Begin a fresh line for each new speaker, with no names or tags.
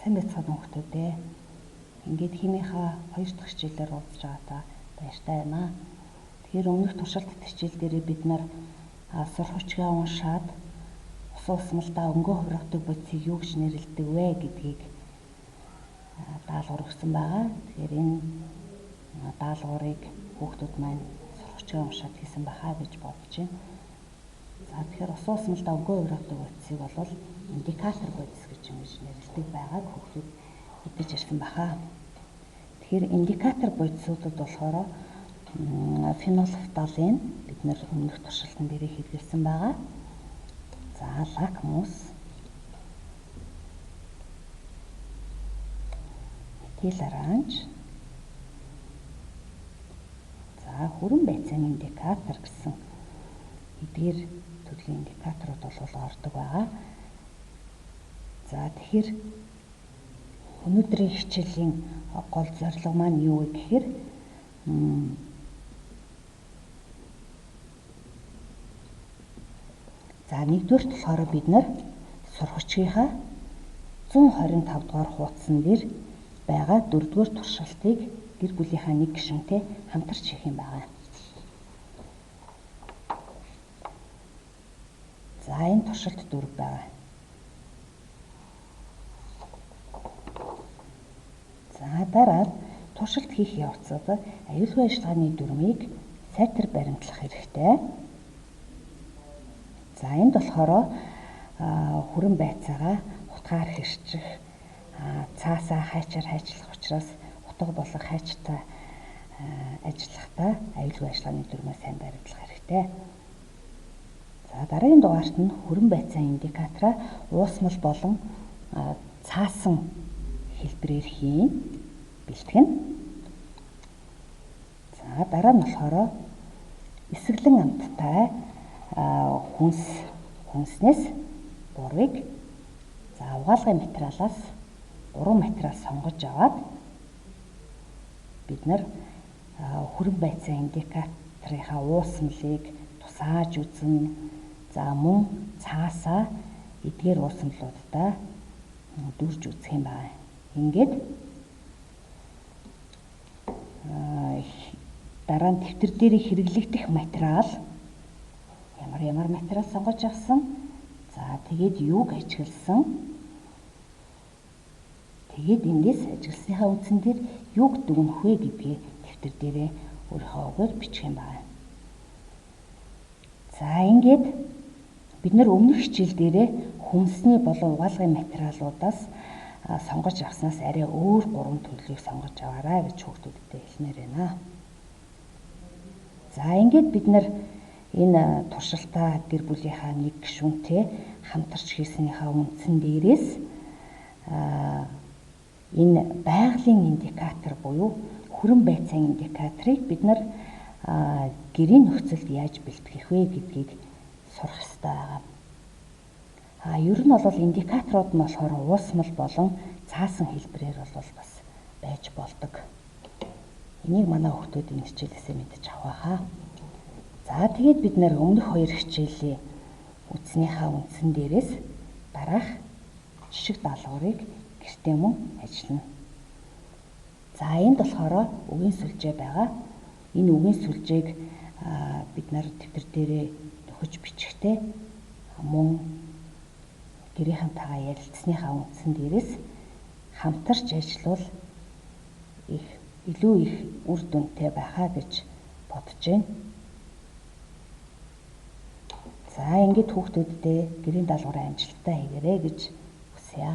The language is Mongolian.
Сайн байцгаана хүүхдүүд ээ. Ингээд химийнхаа 2 дахь хичээлээр уулзж байгаадаа баяртай байна. Тэгэхээр өмнөх туршилт хичээл дээр бид нар сурвалжгаа уншаад усан усмалдаа өнгөө хувиргадаг бодисыг юу гэж нэрлэдэг вэ гэдгийг даалгавар өгсөн байгаа. Тэгэхээр энэ даалгаврыг хүүхдүүд маань сурвалжгаа уншаад хийсэн бахаа гэж бодож байна. За тэгэхээр усан усмалдаа өнгөө хувиргадаг бодисыг бол индикатор бодис гэж нэрлэдэг байгааг хүүхдүүд мэдэж ирсэн бахаа. Тэгэхээр индикатор бодисуудад болохоор фенолфталин бид нар өмнөх туршилтан дээр хэлсэн байгаа. За лакмус, метил оранж, за хүрэн байцааны индикатор гэсэн эдгээр төрлийн индикаторууд бол ордог байгаа. За тэгэхээр өнөөдрийн хичээлийн гол зорилго маань юу вэ гэхээр за нэгдүгээр болохоор бид нар сурвалжгийнхаа 125 дугаар хуудсан дээр байгаа 4-р туршилтыг гэр бүлийнхаа нэг гишүүнтэй хамтарч хийх юм байна. За энэ туршилт 4 байгаа. За дараа туршилт хийх явцад аюулгүй ажиллагааны дүрмийг сайтар баримтлах хэрэгтэй. За энд болохоор хүрэн байцаагаа утгаар хэрчих, цаасаа хайчаар хайчлах учраас утга болох хайчтай ажиллахдаа аюулгүй ажиллагааны дүрмээ сайн баримтлах хэрэгтэй. За дараагийн дугаарт нь хүрэн байцааны индикатораа уусмал болон цаасан хэлбэрээр хийн бэлтгэн. За дараа нь болохоор эсэглэн амттай хүнснээс бурыг за угаалгын материалаас 3 материал сонгож аваад бид нар хүрэн байцааны индикаторынхаа уусмалыг тусааж үзнэ. За мөн цаасаа эдгээр уусмалуудаа дүрж үзэх юм байна. Ингээд дараа нь дэвтэр дээр хэрэглэгдэх материал ямар материал сонгож авсан. За тэгээд юуг ажигласан. Тэгээд эндээс ажигласныхаа үндсэн дээр юуг дүгнэх вэ гэдгийг дэвтэр дээрээ өөрийнхөө үгээр бичих юм байна. За ингээд бид нар өмнөх хичээл дээрээ хүнсний болон угаалгын материалуудаас сонгож авснаас арай өөр 3 төрлийг сонгож аваарай гэж хүүхдүүдэд хэлмээр байна. За ингээд бид нар энэ туршилтаа гэр бүлийнхаа нэг гишүүнтэй хамтарч хийснийхаа үндсэн дээрээс энэ байгалийн индикатор буюу хүрэн байцааны индикаторыг бид нар гэрийн нөхцөлд яаж бэлтгэх вэ гэдгийг сурах хэрэгтэй байгаа. Ер нь бол индикаторууд нь болохоор уусмал болон цаасан хэлбэрээр бол бас байж болдог. Энийг манай хүүхдүүд энэ хичээлээсээ мэдэж авах хаа. За тэгээд бид нэр өмнөх 2 хичээлийн үтснийхаа үндсэн дээрээс дараах жишг даалгаврыг гэртээ мөн ажиллана. За энд болохоор үгийн сүлжээ байгаа. Энэ үгийн сүлжээг бид нар дэвтэр дээрээ нөхөж бичихтэй мөн гэрийнхэнтэйгээ ярилцсныхаа үндсэн дээрээс хамтарч ажиллавал илүү их үр дүнтэй байхаа гэж бодож байна. За ингээд хүүхдүүддээ гэрийн даалгаврын амжилттай хийгээрэй гэж хүсье.